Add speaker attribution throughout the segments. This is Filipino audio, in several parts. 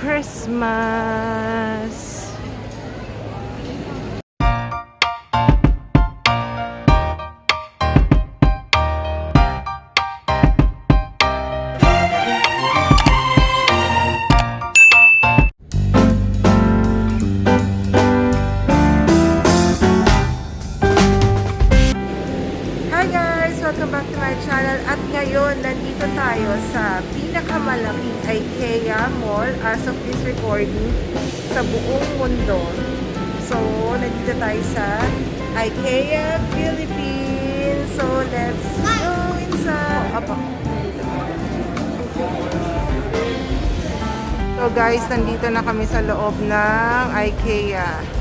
Speaker 1: Christmas. Welcome back to my channel. At ngayon, nandito tayo sa pinakamalaking Ikea mall as of this recording sa buong mundo. So, nandito tayo sa Ikea, Philippines. So, let's go inside. So guys, nandito na kami sa loob ng Ikea.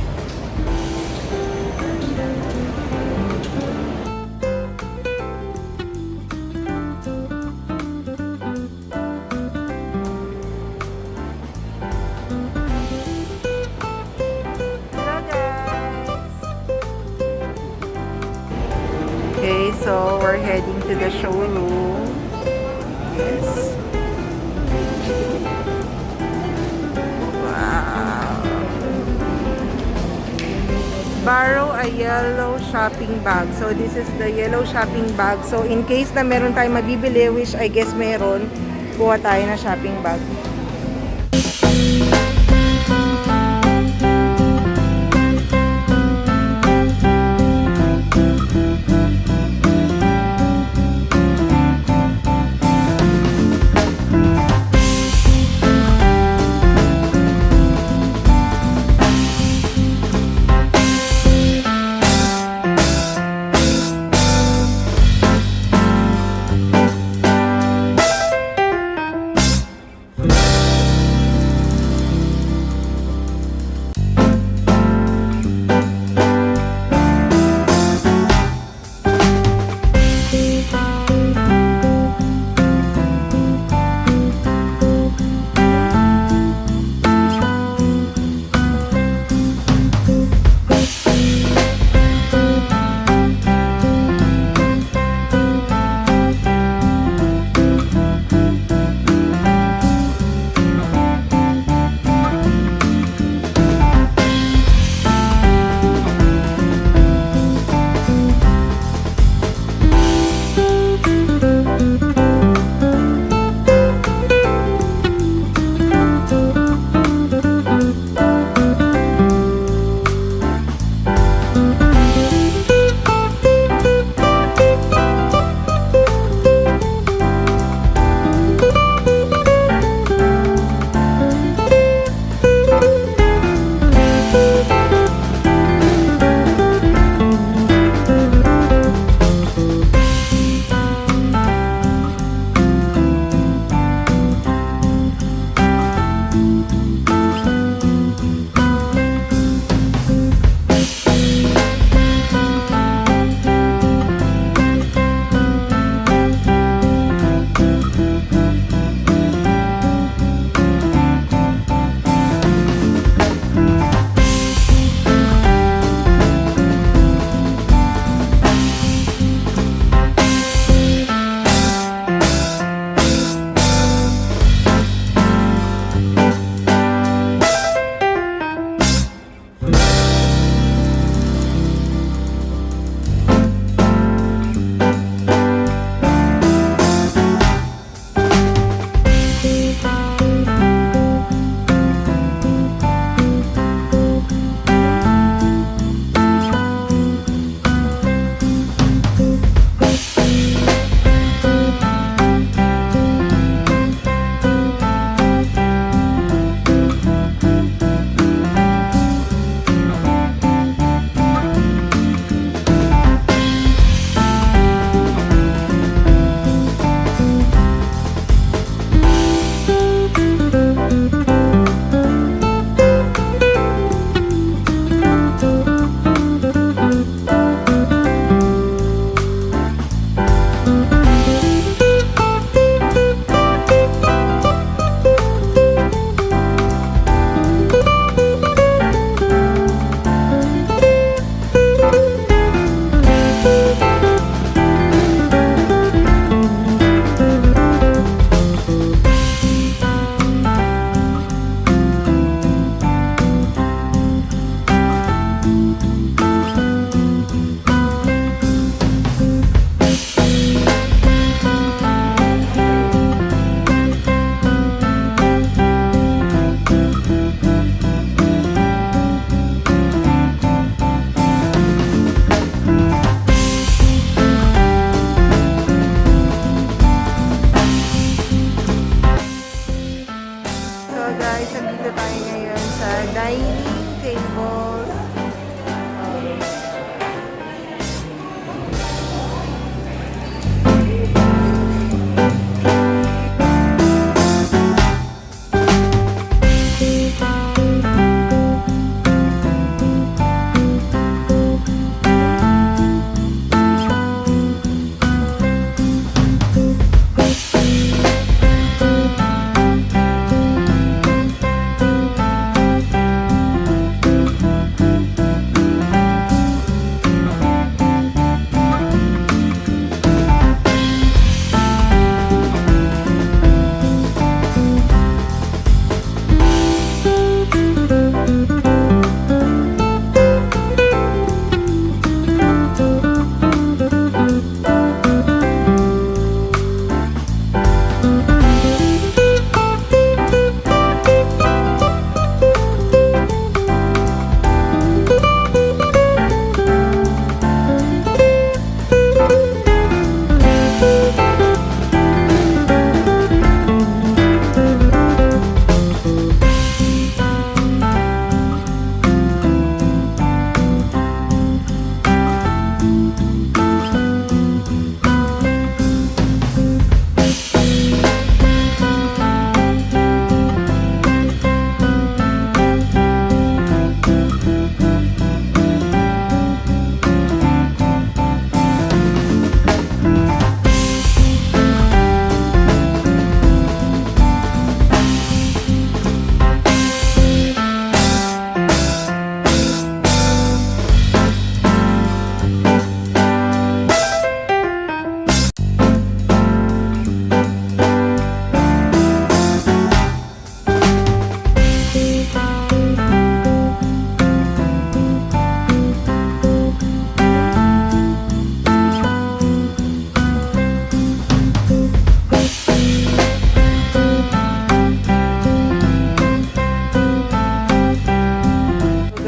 Speaker 1: Okay, so we're heading to the showroom. Yes. Wow. Borrow a yellow shopping bag. So this is the yellow shopping bag. So in case na meron tayong mabibili, which I guess meron, kuha tayo na shopping bag. Nandito tayo ngayon sa dining table.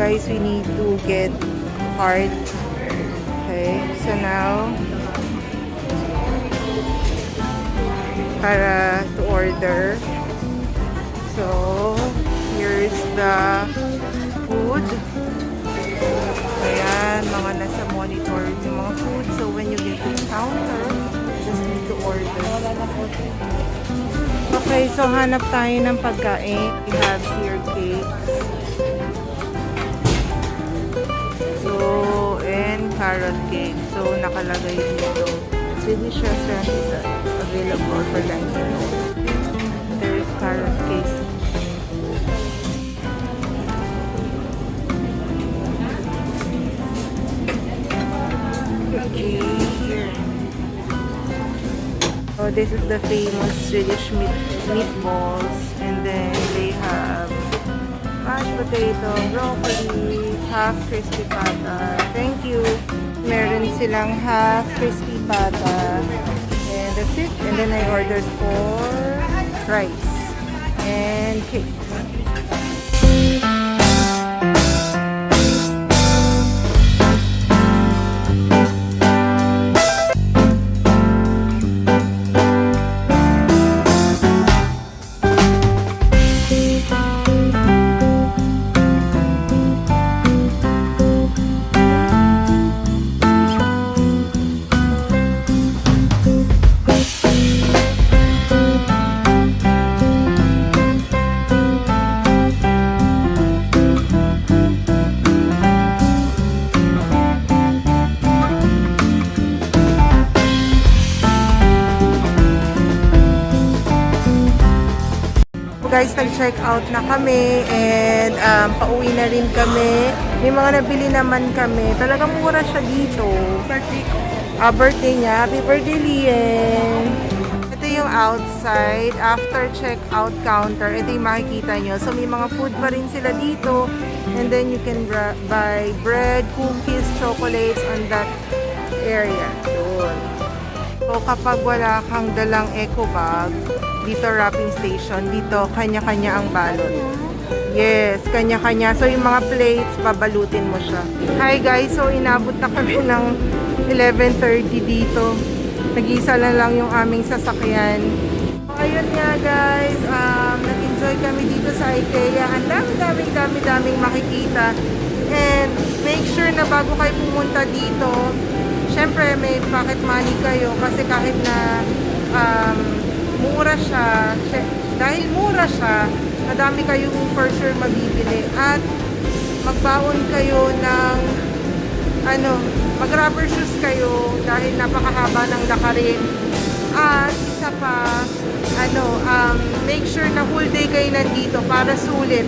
Speaker 1: Guys, we need to get card. Okay, so now para to order. So here's the food. Ayan, mga nasa monitor yung mga food. So when you get to the counter, just need to order. Okay, so hanap tayo ng pagkain. We have here cakes. Carrot cake. So, nakalagay dito. Swedish restaurant is available for dining. There is carrot cake. Okay, here. So, this is the famous Swedish meatballs. And then, they have mashed potato, broccoli, half crispy pata. Thank you. Meron silang half crispy pata. And that's it. And then I ordered for rice and cakes. Guys, nag-check out na kami and pauwi na rin kami. May mga nabili naman kami. Talagang mura siya dito. Birthday ko. Birthday niya. Happy birthday, Lien! Ito yung outside. After check-out counter, ito yung makikita nyo. So, may mga food pa rin sila dito. And then, you can buy bread, cookies, chocolates on that area. Doon. So, kapag wala kang dalang eco bag, dito wrapping station, dito kanya-kanya ang balot. Yes, kanya-kanya. So yung mga plates, babalutin mo siya. Hi guys, so inabot na kami ng 11:30 dito. Nag-isa na lang yung aming sasakyan. So ayun nga guys, nag-enjoy kami dito sa IKEA. Ang daming makikita. And make sure na bago kayo pumunta dito, syempre may pocket money kayo kasi kahit na mura siya, dahil mura siya, madami kayong for sure mabibili. At magbaon kayo ng mag-rubber shoes kayo dahil napakahaba ng lakarin. At isa pa, make sure na whole day kayo nandito para sulit.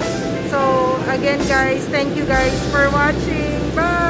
Speaker 1: So, again guys, thank you guys for watching. Bye!